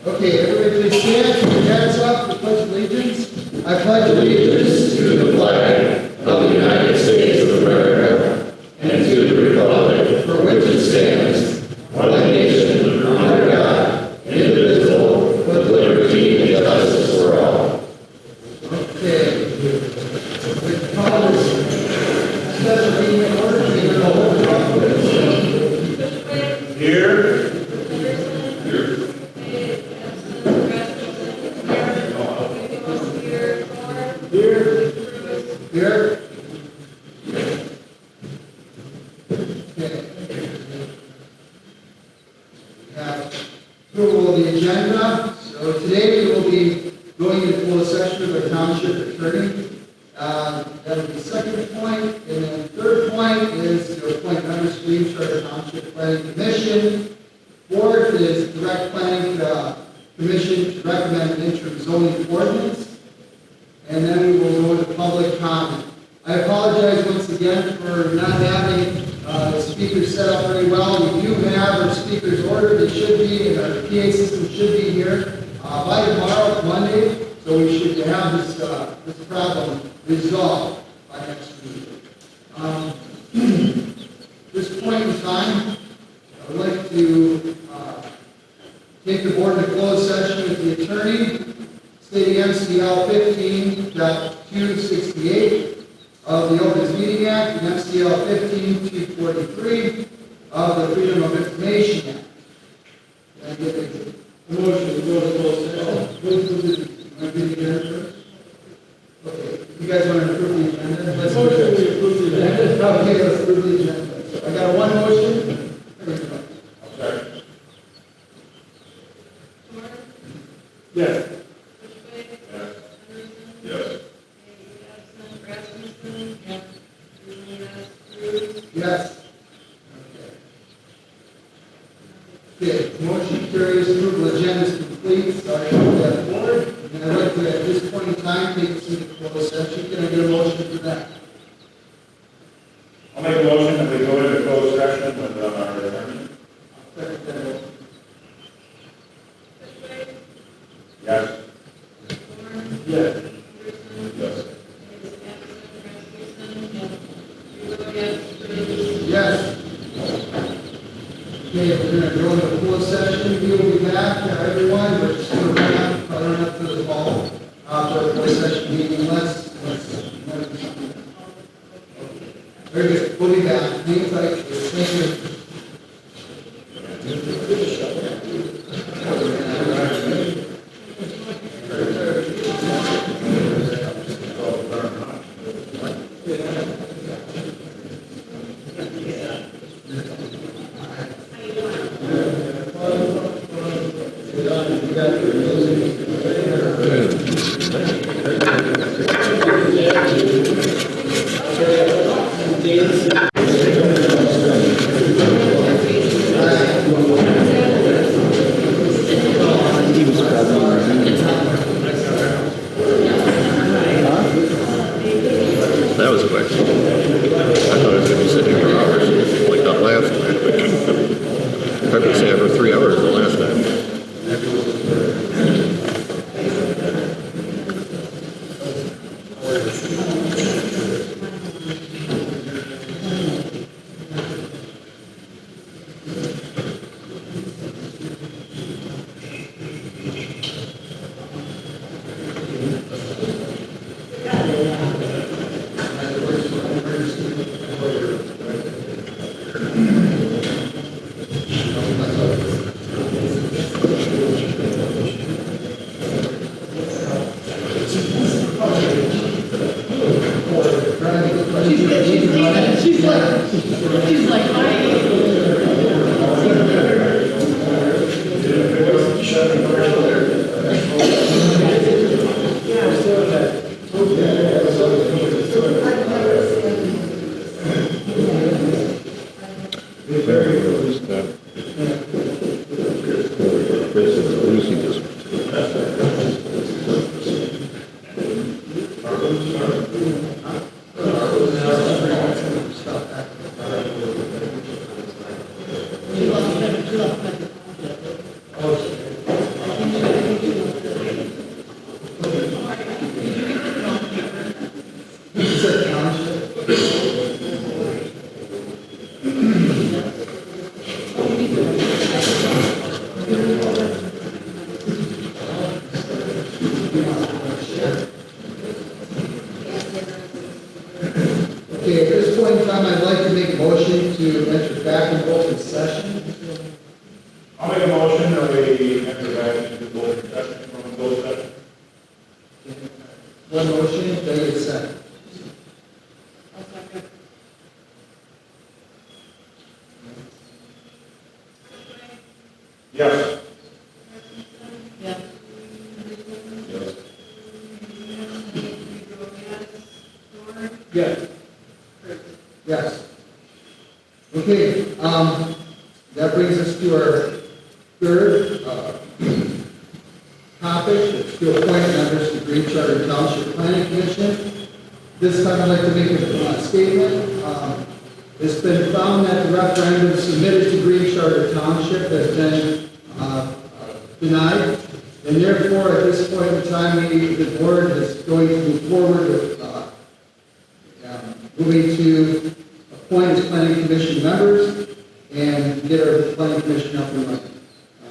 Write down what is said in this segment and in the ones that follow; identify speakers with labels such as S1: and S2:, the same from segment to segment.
S1: Okay, everybody please stand, keep your hands up for pledge of allegiance. I pledge allegiance to the flag of the United States of America and to the republic for which it stands, one nation, under God, indivisible, with liberty and justice for all. Okay. We call this special meeting in order to be the whole process. Here. Here. Okay. We have approval of the agenda. So today we will be going into closed session with our township attorney. That will be the second point. And then the third point is to appoint members to each of the Township Planning Commission. Fourth is direct planning commission to recommend an interim zoning ordinance. And then we will go into public comment. I apologize once again for not having the speakers set up very well. We do have our speakers ordered. They should be, and our PA system should be here by tomorrow, Monday. So we should have this problem resolved by next week. This point in time, I would like to take the board to closed session with the attorney, stating MCL 15.268 of the Open Meeting Act and MCL 15.243 of the Freedom of Information Act. Can I get a motion to go to closed session?
S2: Yes.
S3: Yes.
S1: Yes. Okay, motion carries, approval agenda is complete, sorry about that, board. And I'd like to, at this point in time, take us into closed session. Can I get a motion for that?
S3: I'll make a motion that we go into closed session with our attorney.
S1: Second that motion.
S3: Yes.
S2: Yes.
S3: Yes.
S1: Yes. Okay, we're going to go into closed session. We will be back, everyone. We're just going to run up to the hall for the closed session meeting. Let's very good. We'll be back. Hang tight. Thank you.
S4: That was quick. I thought I was going to be sitting here for hours, like that last time. I could say for 3 hours the last time.
S5: She's like,
S4: Lucy just
S1: This is a township. Okay, at this point in time, I'd like to make a motion to enter back into open session.
S3: I'll make a motion that we enter back into closed session from closed session.
S1: One motion, can I get a second?
S3: Yes.
S5: yeah.
S3: Yes.
S1: Yes. Yes. Okay, that brings us to our third topic, it's to appoint members to Green Charter Township Planning Commission. This time I'd like to make a statement. It's been found that the referendum submitted to Green Charter Township has been denied, and therefore at this point in time, the board is going to move forward with moving to appoint as planning commission members and get our planning commission up and running.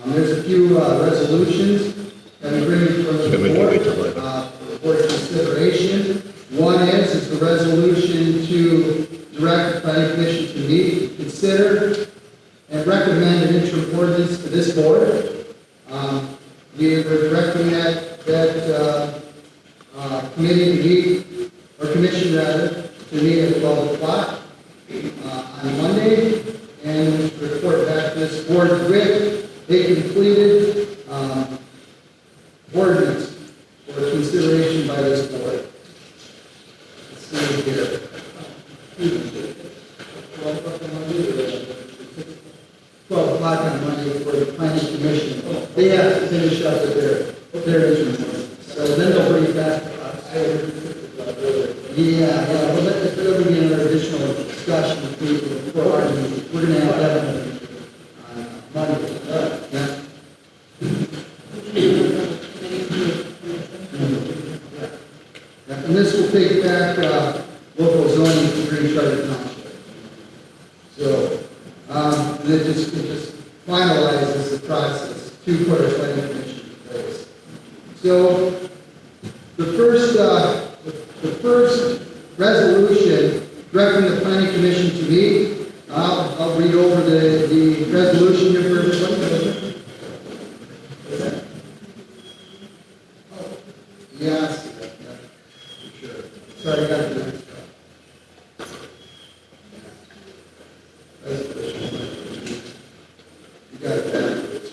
S1: There's a few resolutions that we bring from the board for the board's consideration. One is the resolution to direct the planning commission to meet, consider, and recommend an interim ordinance to this board. We were directing that committee to meet, or commission rather, to meet at 12 o'clock on Monday, and report back to this board with a completed ordinance for consideration by this board. Let's see here. 12 o'clock on Monday for the planning commission. They have to finish up with their interview. So then they'll bring it back to us. Yeah, well, that'll be another additional discussion for our meeting. We're gonna have that on Monday. Yeah. And this will take back, local zoning to Green Charter Township. So, and it just finalizes the process to put our planning commission in place. So, the first resolution directing the planning commission to meet, I'll read over the resolution here for everybody. What's that? Oh, yeah, I see that, yeah, for sure. Sorry, I got to do that. You got it backwards.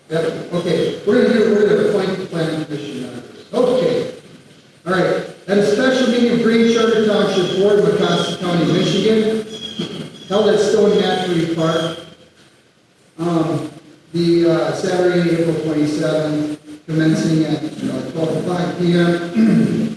S1: Yep, okay, we're gonna appoint the planning commission members. Okay, all right. At a special meeting of Green Charter Township Board, Wacosta County, Michigan, held at Stone Natural Park, Saturday, April 27, commencing at 12:05 p.m.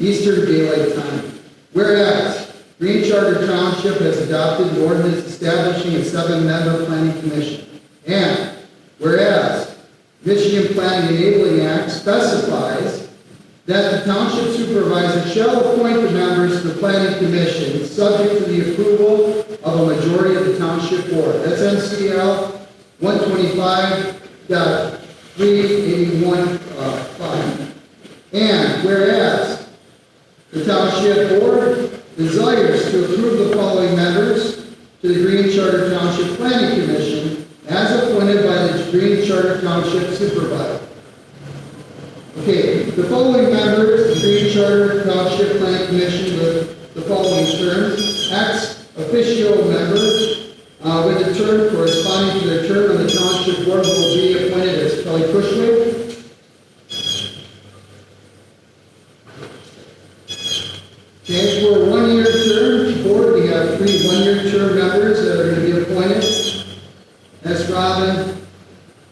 S1: Eastern Daylight Time. Whereas Green Charter Township has adopted an ordinance establishing a 7-member planning commission, and whereas Michigan Planning Enabling Act specifies that the township supervisor shall appoint the members to the planning commission subject to the approval of a majority of the township board. That's MCL 125.381.5. And whereas the township board desires to approve the following members to the Green Charter Township Planning Commission as appointed by the Green Charter Township Supervisor. Okay, the following members of the Green Charter Township Planning Commission with the following terms: ex officio members with a term corresponding to their term on the Township Board will be appointed as Kelly Cushman. Okay, for a one-year term board, we have 3 one-year term members that are going to be appointed. That's Robin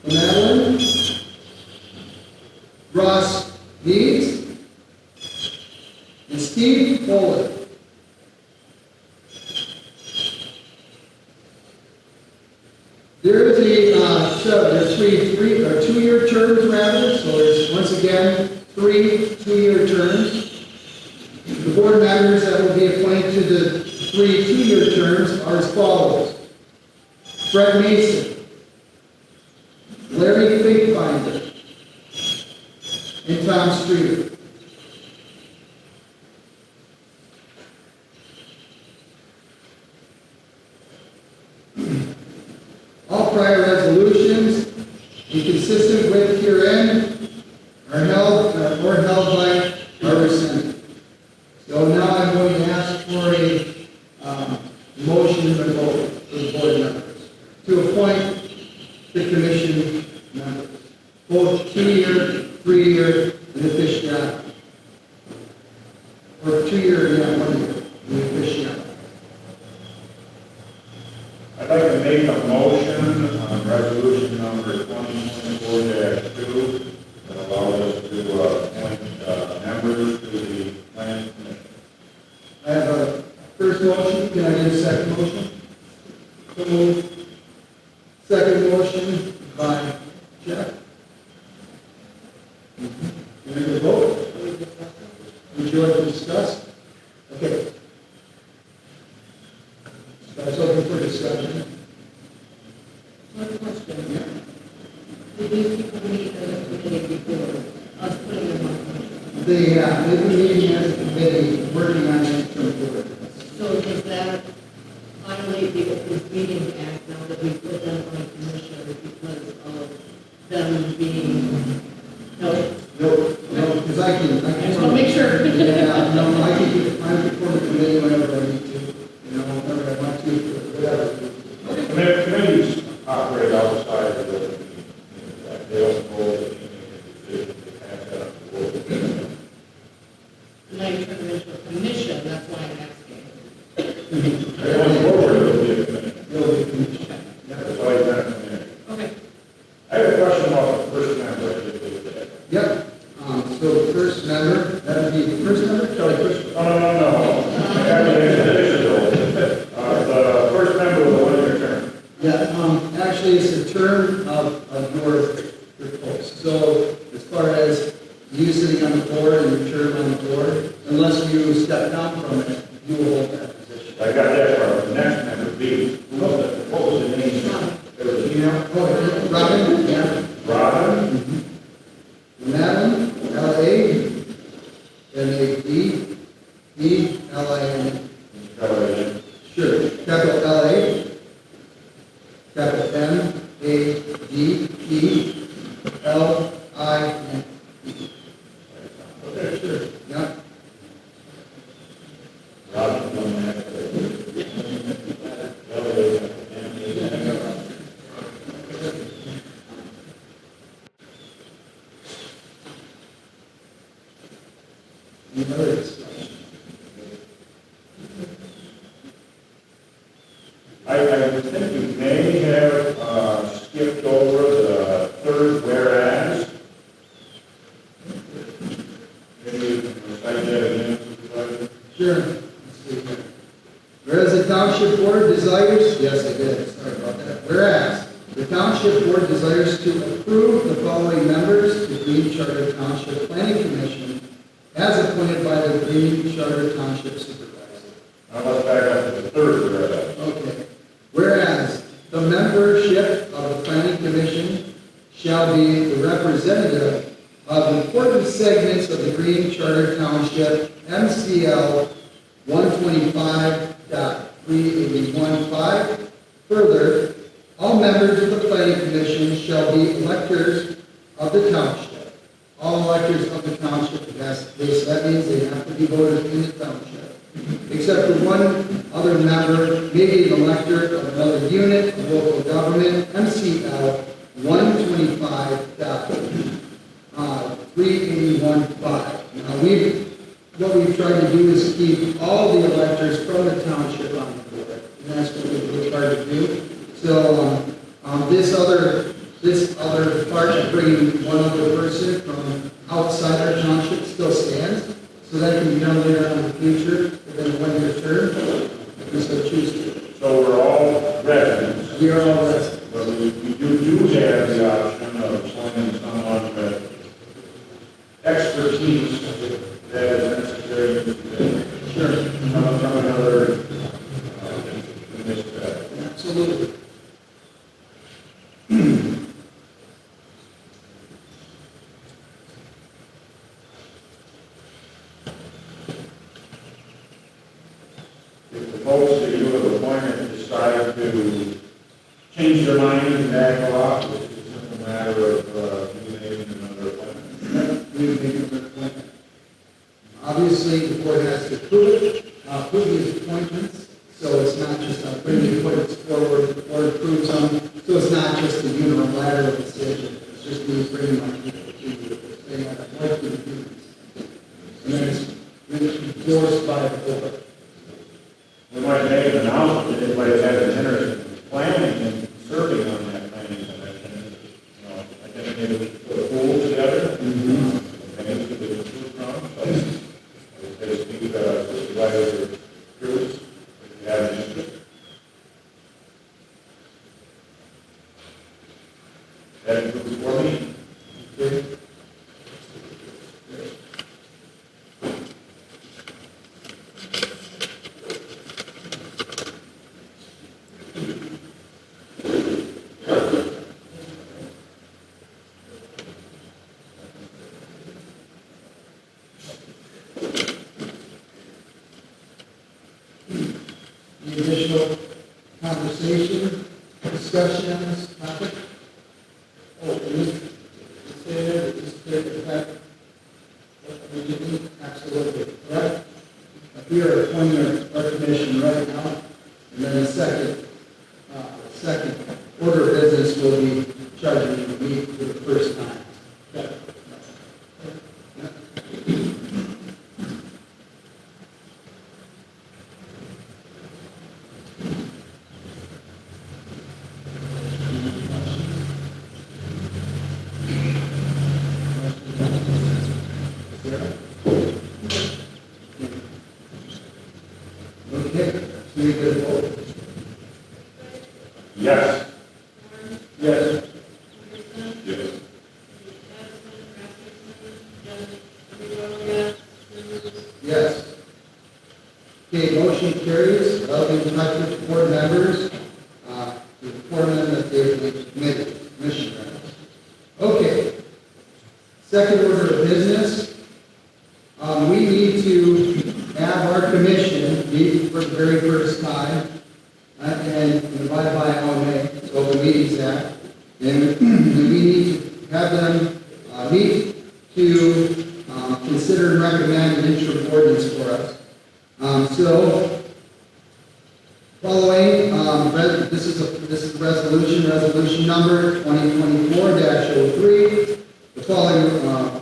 S1: Madeline, Ross Deeds, and Steve Foley. There is there's 2-year terms rather, so there's once again 3 2-year terms. The board members that will be appointed to the 3 2-year terms are as follows: Fred Mason, Larry Finkbinder, and Tom Streeter. All prior resolutions, inconsistent with herein, are held by or rescinded. So now I'm going to ask for a motion and a vote for the board members to appoint the commission members, both 2-year, 3-year, and official. Or 2-year, yeah, 1 year, and official.
S3: I'd like to make a motion on resolution number 2024-2 that allows us to appoint members to the planning commission.
S1: I have a first motion. Can I get a second motion? So moved. Second motion by Jeff. Can I get a vote? Would you like to discuss? Okay. So I was open for discussion.
S5: One question. Did these people meet as a committee before us putting them on commission?
S1: They've been meeting as a committee, working on it from board.
S5: So does that violate the Open Meeting Act now that we put them on commission because of them being held?
S1: No, because I can.
S5: I just want to make sure.
S1: Yeah, no, I can form a committee whenever I need to, whenever I want to, whatever.
S3: Committees operate outside of the, they don't hold
S1: Yep, so the first member, that would be the first member, Kelly Christopher.
S3: No. The first member of the one-year term.
S1: Yeah, actually, it's a term of your post. So as far as you sitting on the board and your term on the board, unless you step down from it, you will hold that position.
S3: I got that part. The next member, B. What was the name? There was
S1: Robin, yeah.
S3: Robin.
S1: Madeline, L-A, M-A-D, E-L-I-N. Sure, capital L-A, capital M-A-D-E, L-I-N. Okay, sure, yeah. Any other discussion?
S3: I think you may have skipped over the third whereas. Maybe you can recite that again, Supervisor?
S1: Sure. Let's see here. Whereas the township board desires, yes, I did, sorry about that. Whereas the township board desires to approve the following members to the Green Charter Township Planning Commission as appointed by the Green Charter Township Supervisor.
S3: Now let's back up to the third whereas.
S1: Okay. Whereas the membership of the Planning Commission shall be the representative of important segments of the Green Charter Township MCL 125.3815. Further, all members of the Planning Commission shall be electors of the township. All electors of the township, so that means they have to be voters in the township. Except for one other member, may be an elector of another unit of local government, MCL 125.3815. Now, what we've tried to do is keep all the electors from the township on the board, and that's what we're trying to do. So, this other part of bringing one other person from outside our township still stands, so that can be done later on in the future, within a one-year term, if we so choose to.
S3: So we're all residents.
S1: We are all residents.
S3: But we do have the option of appointing someone with expertise that is necessary to
S1: Sure.
S3: from another municipality.
S1: Absolutely.
S3: If the folks that you have appointed decide to change their mind and back off, it's a simple matter of you making another appointment.
S1: We would make an appointment. Obviously, the board has to approve these appointments, so it's not just bringing the appointments forward, the board approves them, so it's not just a unilateral decision, it's just me bringing my people to you, saying I'd like to do this. And then it's endorsed by the board.
S3: We might make an announcement that anybody has an interest in planning and serving on that planning commission. I think maybe we should put a pool together. And maybe we could choose from. So I would say speak supervisor Cruz, if you have an interest. That includes for me.
S1: Okay? Any additional conversation, discussion on this topic? Oh, absolutely, right? We are appointing our commission right now, and then the second order of business will be charging you to meet for the first time. Okay. Do we get a vote?
S3: Yes. Yes.
S2: Yes.
S1: Yes. Okay, motion carries. That'll be effective board members, to inform them that they've been committed, commissioner. Okay. Second order of business, we need to have our commission meet for the very first time, and abide by OMA, Open Meetings Act, and we need to have them meet to consider and recommend an interim ordinance for us. So, following, this is resolution number 2024-03. The following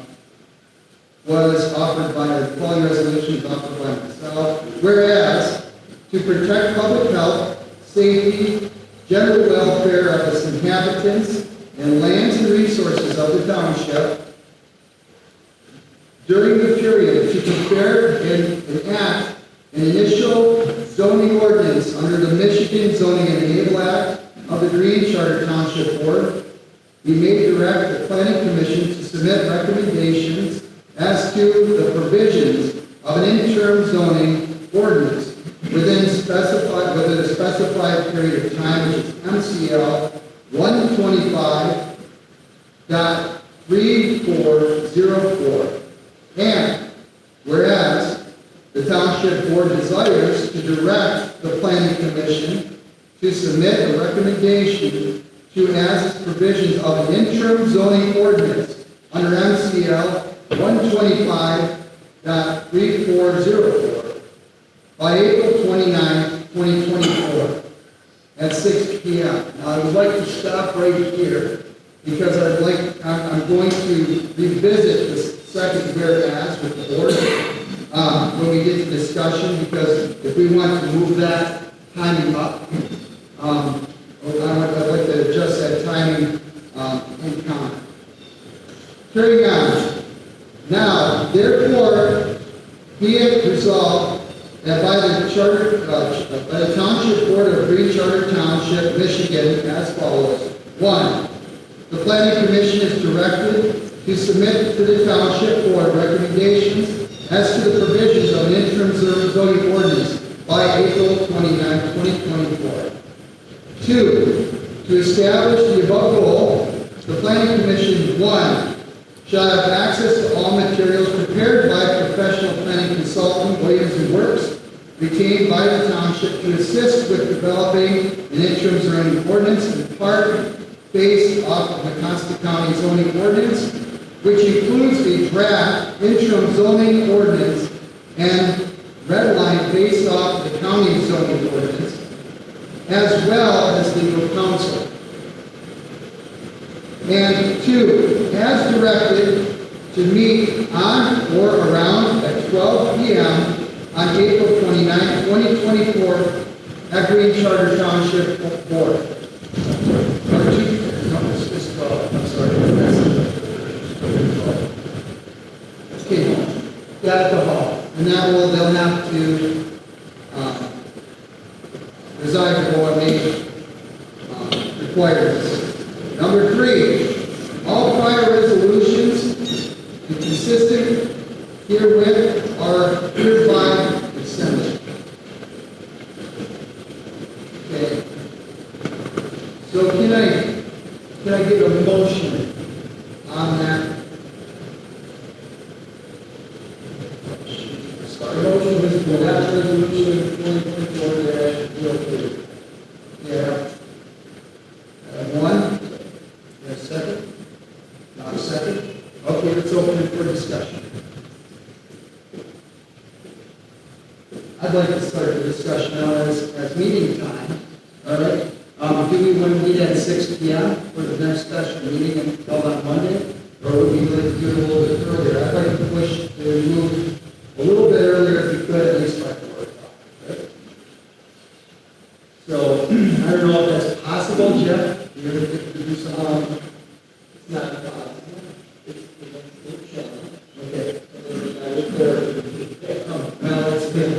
S1: was offered by, the following resolution is offered by myself. Whereas, to protect public health, safety, general welfare of its inhabitants, and lands and resources of the township, during the period to prepare and enact an initial zoning ordinance under the Michigan Zoning and Enable Act of the Green Charter Township Board, we may direct the Planning Commission to submit recommendations as to the provisions of an interim zoning ordinance within a specified period of time, which is MCL 125.3404. And whereas the Township Board desires to direct the Planning Commission to submit a recommendation to as its provisions of an interim zoning ordinance under MCL 125.3404 by April 29, 2024 at 6 p.m. Now, I would like to stop right here because I'm going to revisit this second whereas with the board when we get to discussion, because if we want to move that timing up, I'd like to adjust that timing in comment. Carrying on. Now, therefore, be it resolved that by the Township Board of Green Charter Township, Michigan, as follows. 1. The Planning Commission is directed to submit to the Township Board recommendations as to the provisions of an interim zoning ordinance by April 29, 2024. 2. To establish the above goal, the Planning Commission, 1, shall have access to all materials prepared by professional planning consultant Williams & Works, retained by the Township to assist with developing an interim zoning ordinance in part based off of the Constantine County zoning ordinance, which includes a draft interim zoning ordinance and red line based off the county zoning ordinance, as well as legal counsel. And 2, as directed to meet on or around at 12 p.m. on April 29, 2024 at Green Charter Township Board. Okay, at the hall. And they'll have to reside for what may require this. Number 3, all prior resolutions consistent herewith are hereby extended. Okay. So can I get a motion on that? The motion is for that resolution 2024-03. Yeah. 1. A second? Not a second? Okay, let's open it for discussion. I'd like to start the discussion now as meeting time. All right? Do we want to meet at 6 p.m. for the next special meeting held on Monday? Or would we like to do it a little bit earlier? I'd like to push to move a little bit earlier if you could, at least by 4 o'clock. Right? So, I don't know if that's possible, Jeff. You're going to do some. It's not possible. It's okay. Well, it's good.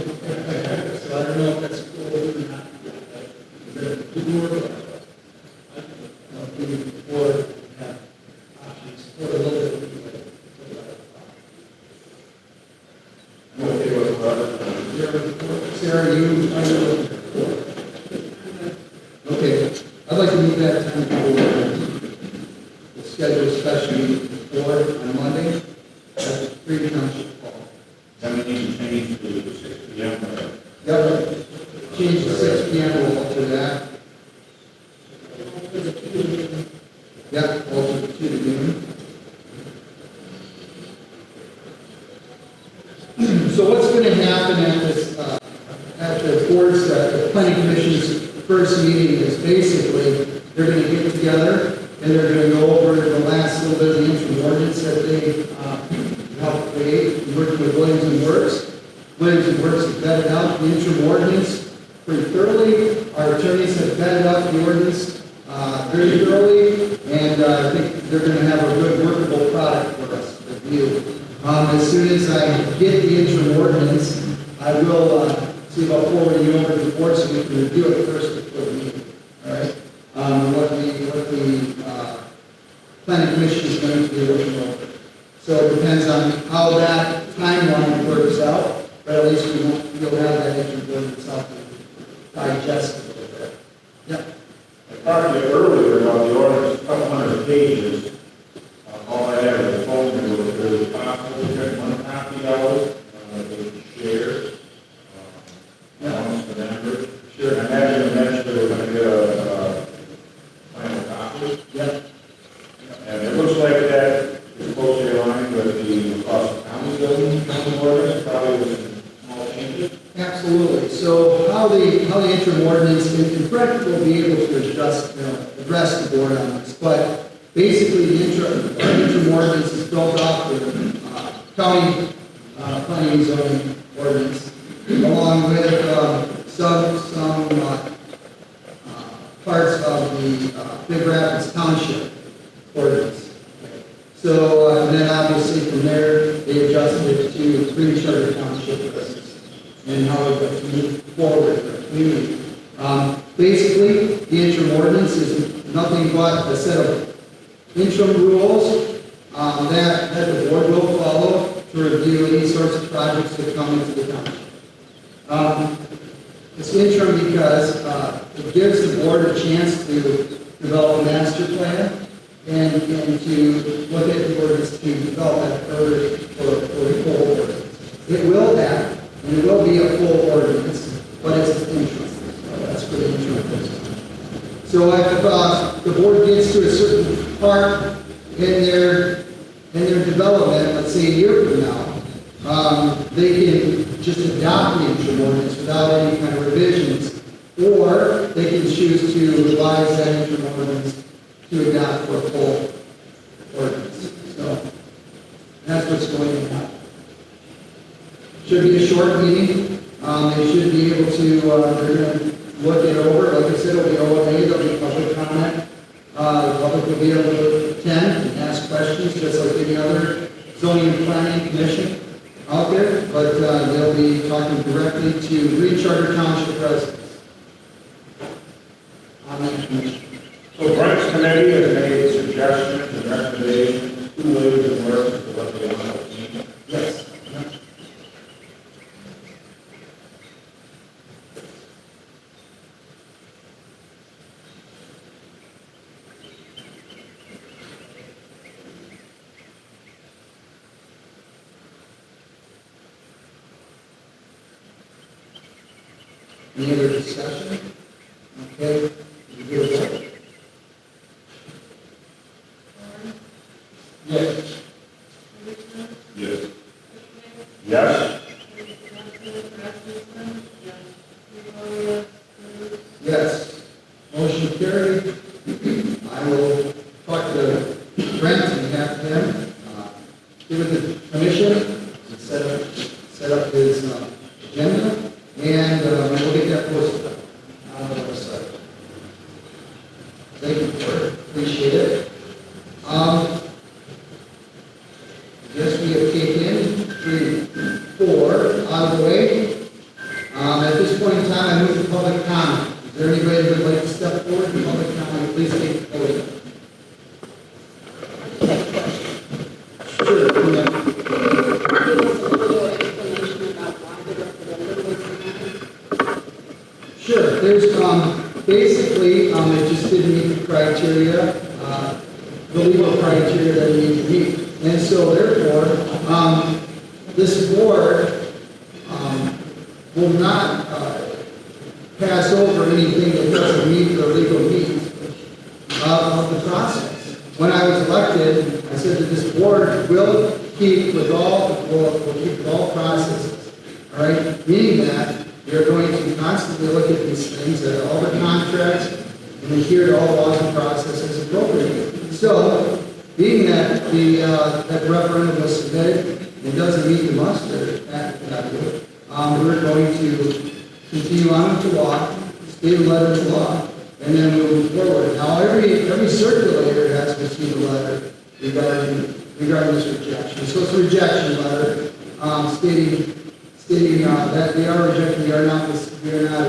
S1: So I don't know if that's cool. Sarah, you, are you looking for? Okay, I'd like to move that time forward. We'll schedule a special meeting for on Monday at 3 Township Hall.
S3: Then we need to change to 6 p.m.
S1: Yep, change to 6 p.m. We'll alter that.
S5: For the community.
S1: Yep, alter to the noon. So what's going to happen at this, at the board's, the planning commission's first meeting is basically, they're going to get together and they're going to go over the last little bit of the interim ordinance that they helped create, working with Williams and Works. Williams and Works have vetted out the interim ordinance pretty thoroughly. Our attorneys have vetted out the ordinance very thoroughly, and I think they're going to have a good workable product for us to review. As soon as I get the interim ordinance, I will see about forwarding you over to the board so we can review it first before the meeting. All right? What the planning commission is going to be looking over. So it depends on how that timeline works out, but at least we'll have that interim ordinance out to digest it a little bit. Yeah.
S3: I talked to you earlier about the ordinance, a couple hundred pages. All I have is a phone number. If there's possible to get one copy out, they can share. Amongst the members.
S1: Sure.
S3: I imagine eventually we're going to get a final copy.
S1: Yep.
S3: And it looks like that is closely aligned with the across the county building ordinance, probably with some small changes.
S1: Absolutely. So how the interim ordinance, and Brett will be able to address the board on this, but basically the interim ordinance is built off the county planning and zoning ordinance, along with some parts of the Big Rapids Township ordinance. So, and then obviously from there, they adjusted it to Green Charter Township ordinance and how we're going to move forward with the community. Basically, the interim ordinance is nothing but a set of interim rules that the board will follow to review any sorts of projects that come into the township. It's interim because it gives the board a chance to develop a master plan and to look at the ordinance to develop that further for the full ordinance. It will have, and it will be a full ordinance, but it's interim. That's for the interim. So if the board gets to a certain part in their development, let's say a year from now, they can just adopt the interim ordinance without any kind of revisions, or they can choose to revise that interim ordinance to adopt for a full ordinance. So that's what's going to happen. Should be a short meeting. They should be able to, they're going to look it over. Like I said, it'll be OA, there'll be public comment. The public will be able to attend and ask questions, just like any other zoning and planning commission out there, but they'll be talking directly to Green Charter Township residents on that commission.
S3: So Brent's committee has made suggestions and recommendations, 2 ways of working to what they want to see.
S1: Yes. Any other discussion? Okay. You hear that? Yes.
S3: Yes. Yes.
S1: Yes. Motion carried. I will talk to Brent and have him give it the commission and set up his agenda, and we'll get that posted on the website. Thank you, Kurt. Appreciate it. I guess we have taken 3, 4 out of the way. At this point in time, I move to public comment. Is there anybody who would like to step forward for public comment? Please take the podium. Sure.
S2: Give us a little explanation about why the referendum was denied.
S1: basically, it just didn't meet the criteria, the legal criteria that we need to meet. And so therefore, this board will not pass over anything that doesn't meet the legal needs of the process. When I was elected, I said that this board will keep with all processes. All right, meaning that you're going to constantly look at these things, at all the contracts, and adhere to all laws and processes appropriately. So, being that that referendum was submitted and doesn't meet the muster, we're going to continue on with the law, state the letter of the law, and then move forward. Now, every circulator has received a letter regarding this rejection. So it's a rejection letter stating that they are rejecting, we are not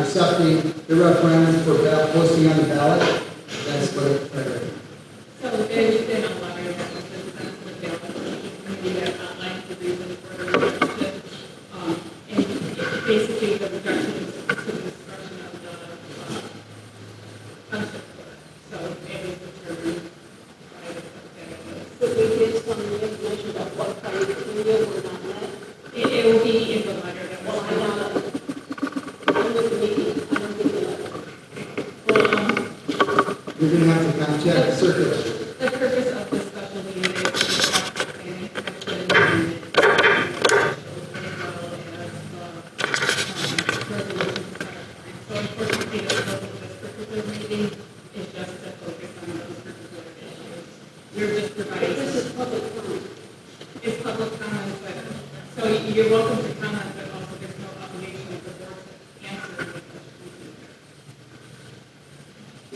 S1: accepting the referendum for posting on the ballot. That's what it's right.
S2: So there's been a letter that was been sent to the ballot committee that outlines the reason for the rejection. And basically the rejection is to the discretion of the township court. So it was determined by the secretary.
S6: Could we get some information about what criteria were not met?
S2: It will be in the letter that
S6: Well,
S2: was
S6: I
S2: sent.
S6: know, I'm with the meeting, I don't think that.
S2: Well,
S1: You're going to have to contact the circulator.
S2: the purpose of this special meeting is to discuss the planning commission and as well as the resolution to set aside. So unfortunately, the scope of this particular meeting is just to focus on those particular issues. You're just providing,
S6: This is public comment.
S2: it's public comment, but, so you're welcome to comment, but also there's no obligation of the board to answer the questions.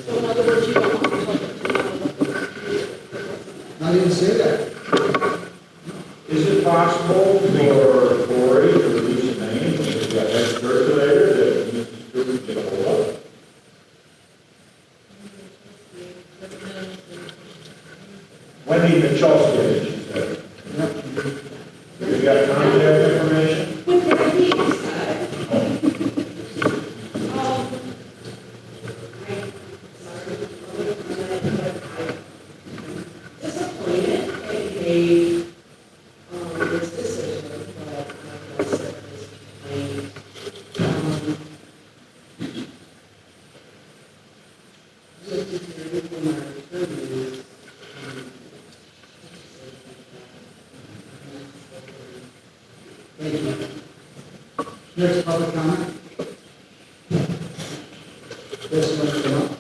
S6: So in other words, you don't want the public to know what the criteria was.
S1: I didn't say that.
S3: Is it possible for Cory to release a name, if you got that circulator that Mr. Stewart get a hold of? Wendy Michalski, she said. You got contact information?
S6: With the meeting side, disappointed a this decision, but like I said, with the hearing from our attorneys,
S1: Thank you. Next public comment. This one come up.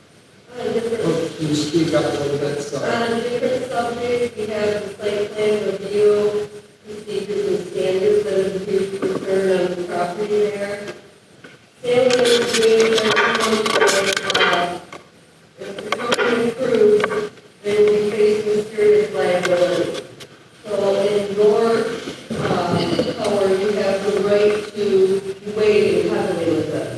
S1: Oh, can you speak up a little bit? Sorry.
S7: On different subjects, we have the site plan review procedures and standards that is a huge concern on the property there. Same with doing if the company approves, then we face serious liability. So in your power, you have the right to weigh in heavily with this,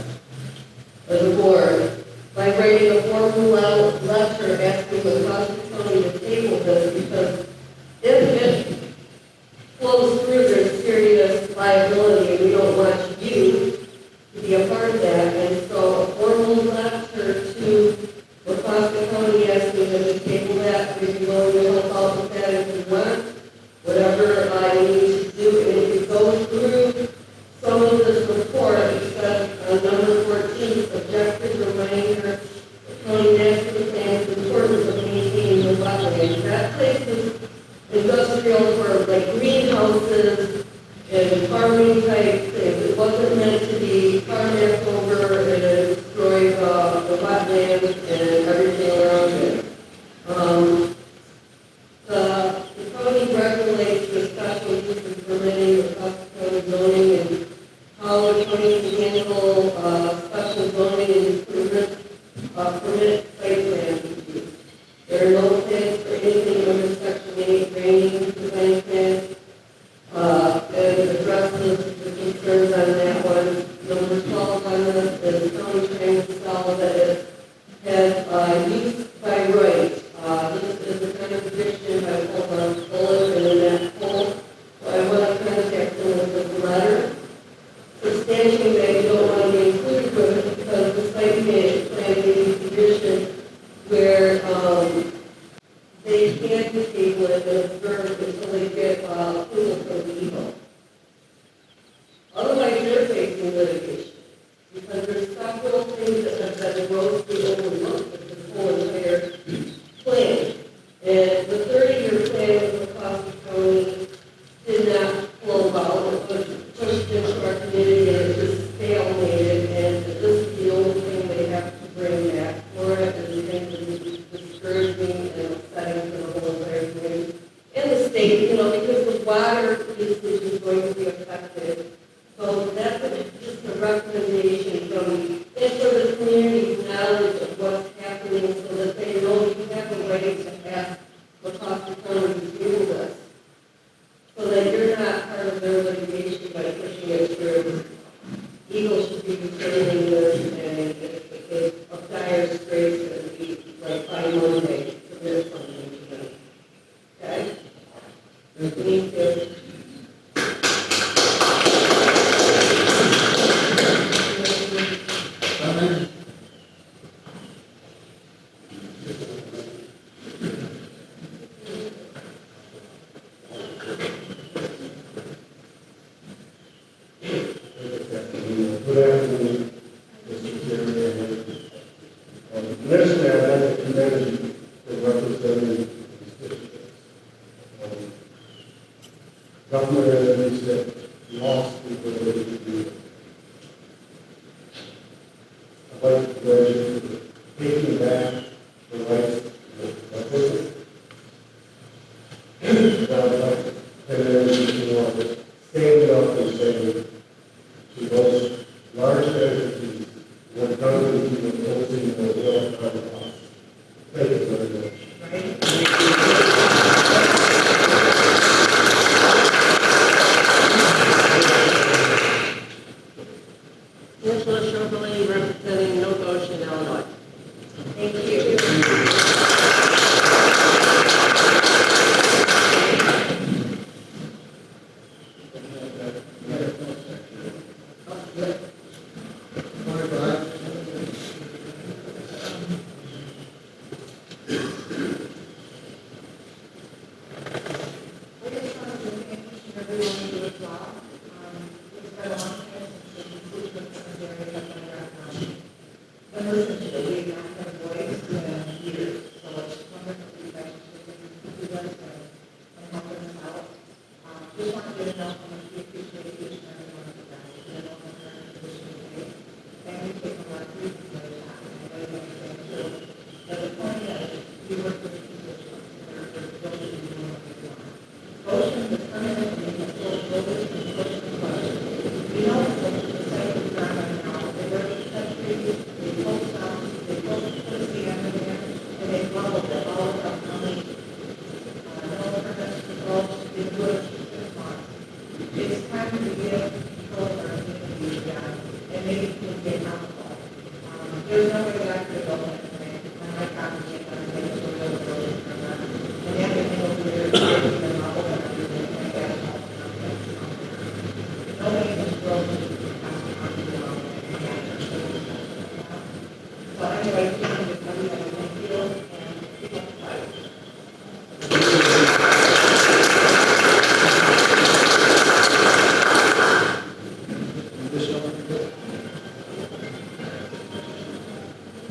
S7: as a board, by writing a formal letter asking the Township County to table this, because if it flows through, there's serious liability, and we don't want you to be a part of that. And so a formal letter to the County asking them to table that, we'd be willing to help out with that if you want, whatever I need to do. And if you go through some of this report, it says number 14, objectives reminding her county master plan the importance of maintaining the wetlands. That place is industrial for like greenhouses and farming type things. It wasn't meant to be farmed over and destroy the wetlands and everything around it. The county regulates the special uses permitting the county zoning and how the county can handle special zoning and improvement permit site plan reviews. There are no plans for anything under section 8 drainage design plan. And addresses the concerns on that one. Number 12 on this is county trying to solve that get approval from the Eagle. Otherwise, you're facing litigation, because there's several things that have been grossly overlooked with this whole entire plan. And the 30-year plan for Costa County did not flow well. It was pushed into our community and it just stalemated, and this is the only thing they have to bring back for it, and the thing that is discouraging and upsetting for the whole entire community. And the state, because the water usage is going to be affected. So that's just a recommendation from me, and for the community's knowledge of what's happening, so that they know you have a right to ask the Costa County to deal with this. So that you're not part of their litigation by pushing it through. Eagle should be considering this, and it's a dire straits that we, like, by Monday, submit something to them. Okay? Thank you.
S8: Good afternoon, Mr. Chairman. Initially, I'd like to commend you for representing the constituents. Governor, as he said, lost the ability to do it. I'd like to commend you for taking back the rights of the business. I'd like to commend you for standing up and saying to those large entities what government is imposing the will on us. Thank you very much.
S5: Commissioner Chevrolet, representing Nova Ocean, Illinois.
S7: Thank you.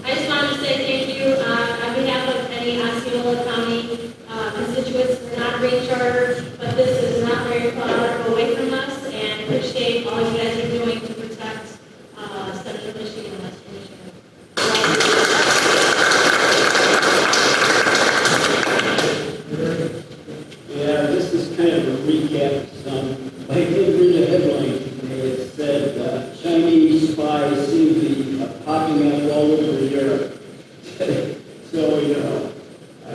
S9: I just wanted to say thank you on behalf of any Osceola County constituents. We're not recharged, but this is not very far away from us, and appreciate all you guys are doing to protect Central Michigan and Western Michigan.
S10: Yeah, this is kind of a recap of some. I did read a headline today. It said Chinese spies seem to be popping up all over Europe. So, I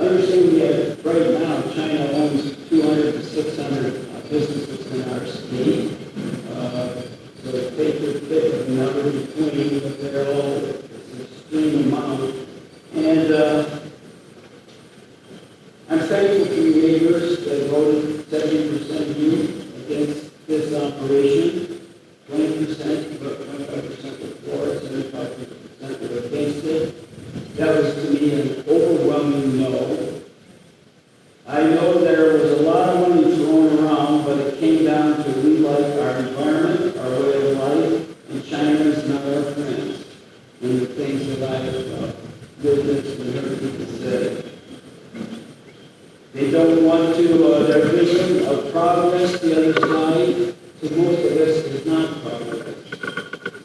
S10: understand we have, right now, China owns 200 to 600 businesses in our state. So they could fit a number between, but they're all, it's an extreme amount. And I'm thankful to the neighbors that voted 70% against this operation, 20%, but 25% were for it, 75% were against it. That was to me an overwhelming no. I know there was a lot of money progress the other side, so most of this is not progress.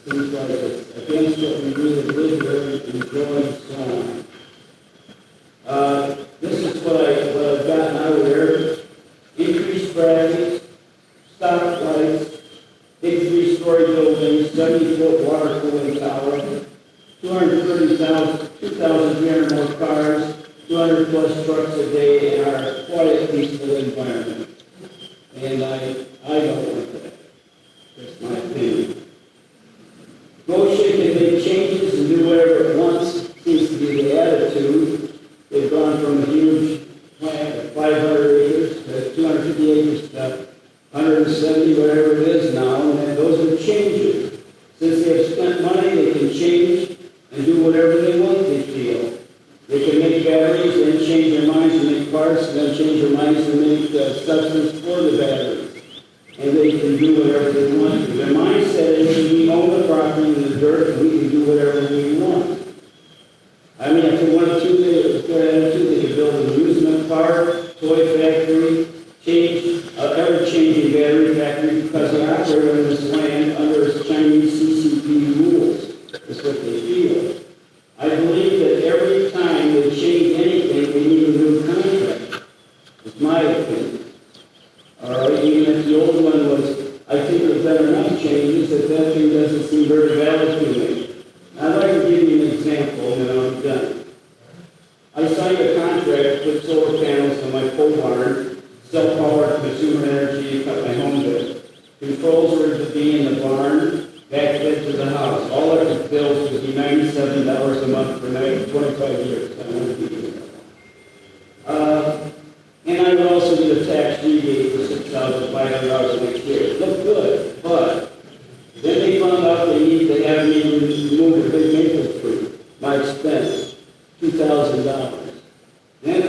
S10: Seems like it's against what we really live here and enjoy and so on. This is what I've gotten out of there. Increased graphics, stop lights, big 3-story buildings, 70-foot water cooling tower, 2,300 more cars, 200 plus trucks a day in our quiet, peaceful environment. And I don't want that. That's my opinion. Motion can make changes and do whatever it wants, seems to be the attitude. They've gone from a huge plant of 500 acres to 250 acres to 170, whatever it is now, and those are changes. Since they have spent money, they can change and do whatever they want, they feel. They can make batteries, then change their minds and make parts, and then change their minds and make substance for the batteries. And they can do whatever they want to. Their mindset is we own the property in the dirt, and we can do whatever we want. I mean, if they wanted to, they could build an amusement park, toy factory, ever-changing battery factory, because they operate on this land under Chinese CCP rules. That's what they feel. I believe that every time they change anything, they need a new contract. It's my opinion. All right, even if the old one was, I think there's been enough changes that thing doesn't seem very valid to me. I'd like to give you an example, and then I'm done. I signed a contract to put solar panels on my pole barn, sell power to consumer energy, and cut my home bill. Controls were to be in the barn, back to the house. All our bills would be $97 a month for 25 years. I want to be here. And I would also get a tax rebate for $6,500 next year. It looked good, but then they found out they need to have me remove a big maple tree. My expense, $2,000. Then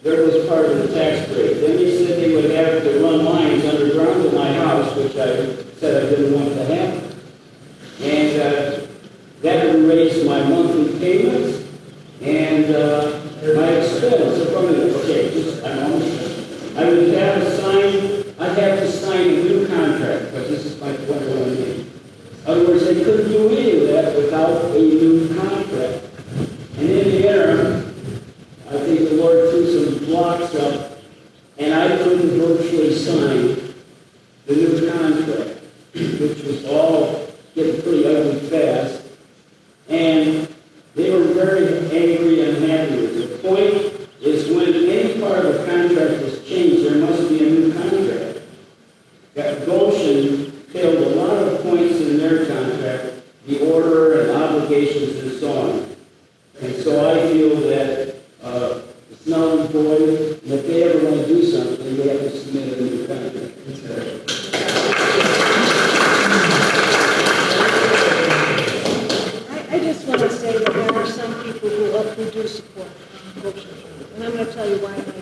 S10: there was part of the tax break. Then they said they would have to run lines underground to my house, which I said I didn't want to happen. And that would raise my monthly payments and my expense. Okay, I would have to sign a new contract, but this is my 21 name. In other words, they couldn't do any of that without a new contract. And in the interim, I think the Lord threw some blocks up, and I couldn't virtually sign the new contract, which was all getting pretty ugly fast. And they were very angry and unhappy with it. The point is when any part of a contract is changed, there must be a new contract. That Goshen failed a lot of points in their contract, the order and obligations and so on. And so I feel that it's null and void, and if they ever want to do something, they have to submit a new contract.
S6: I just want to say that there are some people who do support Goshen County, and I'm going to tell you why I do.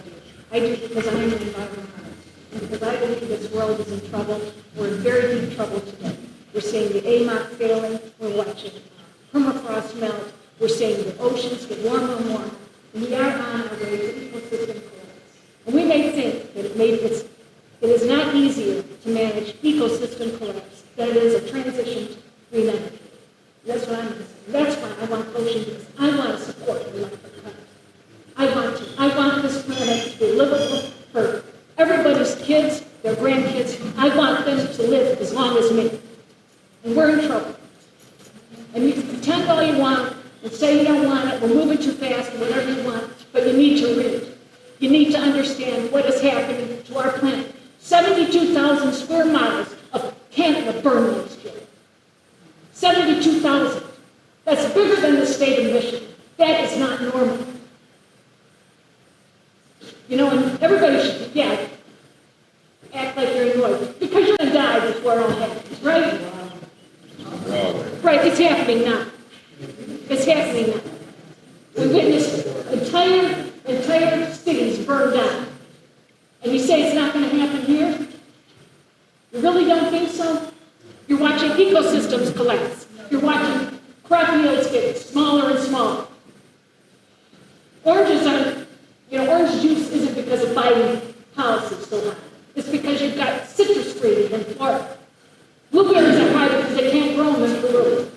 S6: I do because I'm an environmentalist, and because I believe this world is in trouble. We're in very deep trouble today. We're seeing the AMOC failing. We're watching permafrost melt. We're seeing the oceans get warmer and warmer. And we are on our way to ecosystem collapse. And we may think that it is not easier to manage ecosystem collapse than it is a transition to green energy. That's what I'm saying. That's why I want Goshen to. I want to support electric cars. I want this planet to be livable for everybody's kids, their grandkids. I want them to live as long as me. And we're in trouble. And you can pretend all you want and say you don't want it, we're moving too fast, or whatever you want, but you need to read. You need to understand what is happening to our planet. 72,000 square miles of Canada burned last year. 72,000. That's bigger than the state of Michigan. That is not normal. You know, and everybody should, act like you're annoyed. Because you're going to die before it all happens, right? Right, it's happening now. It's happening now. We witnessed entire cities burned down. And you say it's not going to happen here? You really don't think so? You're watching ecosystems collapse. You're watching crop yields get smaller and smaller. Orange juice isn't because of Biden policies. so high. It's because you've got citrus trees in Florida. Blueberries are high because they can't grow them in Peru.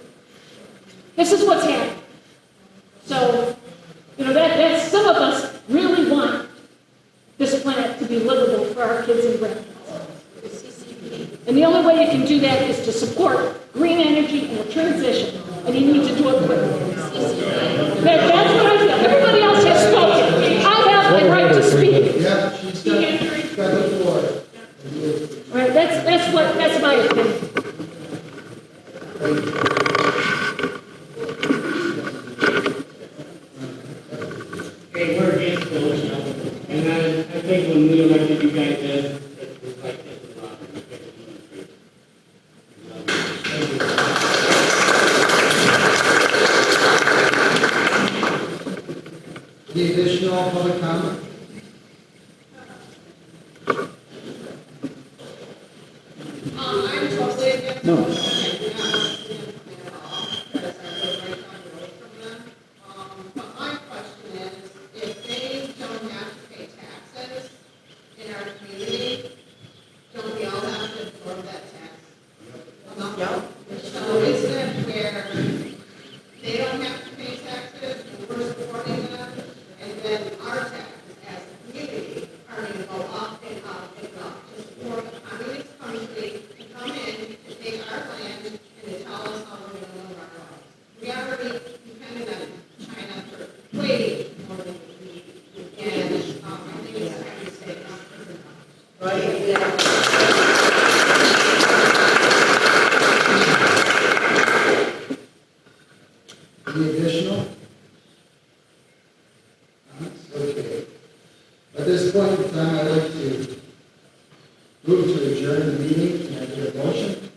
S6: This is what's happening. So, that's some of us really want this planet to be livable for our kids and grandkids. And the only way you can do that is to support green energy and a transition, and you need to do it quickly. That's what I feel. Everybody else has spoken. I have the right to speak.
S1: Yeah, she's got the floor.
S6: All right, that's my opinion.
S10: Okay, we're against the motion, and I think when we elected you guys in, it was like this a lot.
S1: Any additional public comment?
S2: I'm totally against
S10: No.
S2: it. Because I live right down the road from them. But my question is, if they don't have to pay taxes in our community, don't we all have to absorb that tax? Yeah. So isn't it where they don't have to pay taxes, and we're supporting them, and then our taxes as a community are going to go up and up and up to support a communist country to come in and take our land and to tell us how we're going to live our lives. We already depended on China for way more than we need, and I think it's time to say enough is enough.
S7: Right, yeah.
S1: Any additional? Comments? Okay. At this point in time, I'd like to move to adjourn the meeting and I get a motion.